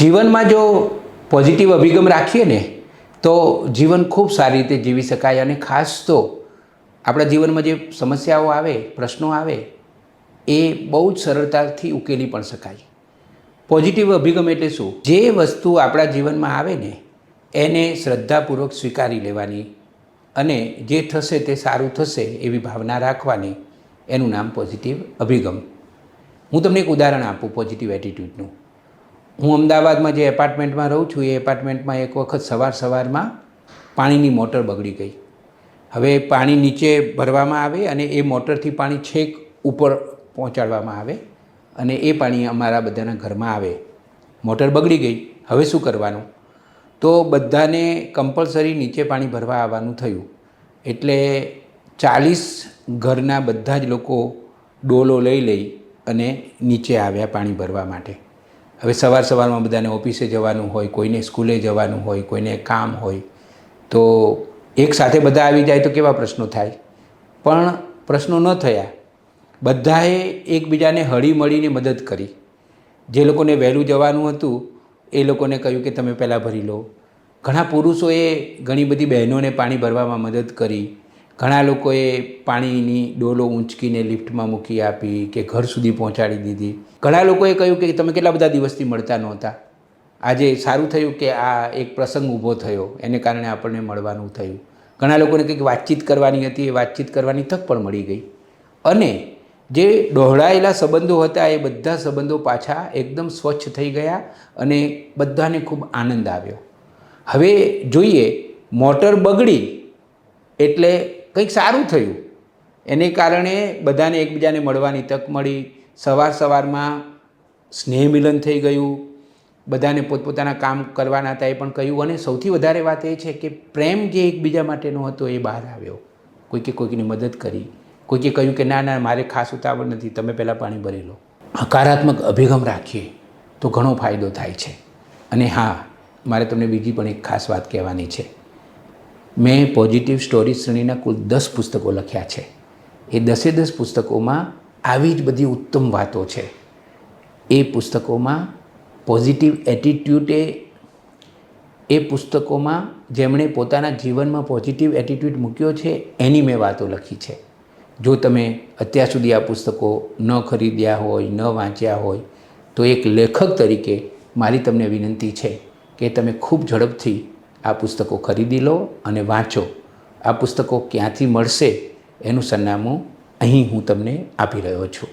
જીવનમાં જો પોઝિટિવ અભિગમ રાખીએ ને તો જીવન ખૂબ સારી રીતે જીવી શકાય. અને ખાસ તો આપણા જીવનમાં જે સમસ્યાઓ આવે, પ્રશ્નો આવે, એ બહુ જ સરળતાથી ઉકેલી પણ શકાય. પોઝિટિવ અભિગમ એટલે શું? જે વસ્તુ આપણા જીવનમાં આવે ને એને શ્રદ્ધાપૂર્વક સ્વીકારી લેવાની અને જે થશે તે સારું થશે એવી ભાવના રાખવાની. એનું નામ પોઝિટિવ અભિગમ. હું તમને એક ઉદાહરણ આપું પોઝિટિવ એટીટ્યૂડનું. હું અમદાવાદમાં જે એપાર્ટમેન્ટમાં રહું છું એ એપાર્ટમેન્ટમાં એક વખત સવારમાં પાણીની મોટર બગડી ગઈ. હવે પાણી નીચે ભરવામાં આવે અને એ મોટરથી પાણી છેક ઉપર પહોંચાડવામાં આવે અને એ પાણી અમારા બધાના ઘરમાં આવે. મોટર બગડી ગઈ, હવે શું કરવાનું? તો બધાને કમ્પલસરી નીચે પાણી ભરવા આવવાનું થયું. એટલે 40 ઘરના બધા જ લોકો ડોલો લઈ અને નીચે આવ્યા પાણી ભરવા માટે. હવે સવારમાં બધાને ઓફિસે જવાનું હોય, કોઈને સ્કૂલે જવાનું હોય, કોઈને કામ હોય, તો એક સાથે બધા આવી જાય તો કેવા પ્રશ્નો થાય. પણ પ્રશ્નો ન થયા. બધાએ એકબીજાને હળી મળીને મદદ કરી. જે લોકોને વહેલું જવાનું હતું એ લોકોને કહ્યું કે તમે પહેલાં ભરી લો. ઘણા પુરુષોએ ઘણી બધી બહેનોને પાણી ભરવામાં મદદ કરી. ઘણા લોકોએ પાણીની ડોલો ઊંચકીને લિફ્ટમાં મૂકી આપી કે ઘર સુધી પહોંચાડી દીધી. ઘણા લોકોએ કહ્યું કે તમે કેટલા બધા દિવસથી મળતા નહોતા, આજે સારું થયું કે આ એક પ્રસંગ ઊભો થયો એને કારણે આપણને મળવાનું થયું. ઘણા લોકોને કંઈક વાતચીત કરવાની હતી, એ વાતચીત કરવાની તક પણ મળી ગઈ. અને જે ડહોળાયેલા સંબંધો હતા એ બધા સંબંધો પાછા એકદમ સ્વચ્છ થઈ ગયા અને બધાને ખૂબ આનંદ આવ્યો. હવે જોઈએ, મોટર બગડી એટલે કંઈક સારું થયું. એને કારણે બધાને એકબીજાને મળવાની તક મળી. સવારમાં સ્નેહ મિલન થઈ ગયું. બધાને પોતપોતાના કામ કરવાના હતા એ પણ કહ્યું. અને સૌથી વધારે વાત એ છે કે પ્રેમ જે એકબીજા માટેનો હતો એ બહાર આવ્યો. કોઈકની મદદ કરી, કોઈકે કહ્યું કે ના મારે ખાસ ઉતાવળ નથી, તમે પહેલાં પાણી ભરી લો. હકારાત્મક અભિગમ રાખીએ તો ઘણો ફાયદો થાય છે. અને હા, મારે તમને બીજી પણ એક ખાસ વાત કહેવાની છે. મેં પોઝિટિવ સ્ટોરી શ્રેણીના કુલ 10 પુસ્તકો લખ્યા છે. એ 10 પુસ્તકોમાં આવી જ બધી ઉત્તમ વાતો છે. એ પુસ્તકોમાં પોઝિટિવ એટીટ્યૂડ એ પુસ્તકોમાં જેમણે પોતાના જીવનમાં પોઝિટિવ એટીટ્યૂડ મૂક્યો છે એની મેં વાતો લખી છે. જો તમે અત્યાર સુધી આ પુસ્તકો ન ખરીદ્યા હોય, ન વાંચ્યા હોય, તો એક લેખક તરીકે મારી તમને વિનંતી છે કે તમે ખૂબ ઝડપથી આ પુસ્તકો ખરીદી લો અને વાંચો. આ પુસ્તકો ક્યાંથી મળશે એનું સરનામું અહીં હું તમને આપી રહ્યો છું.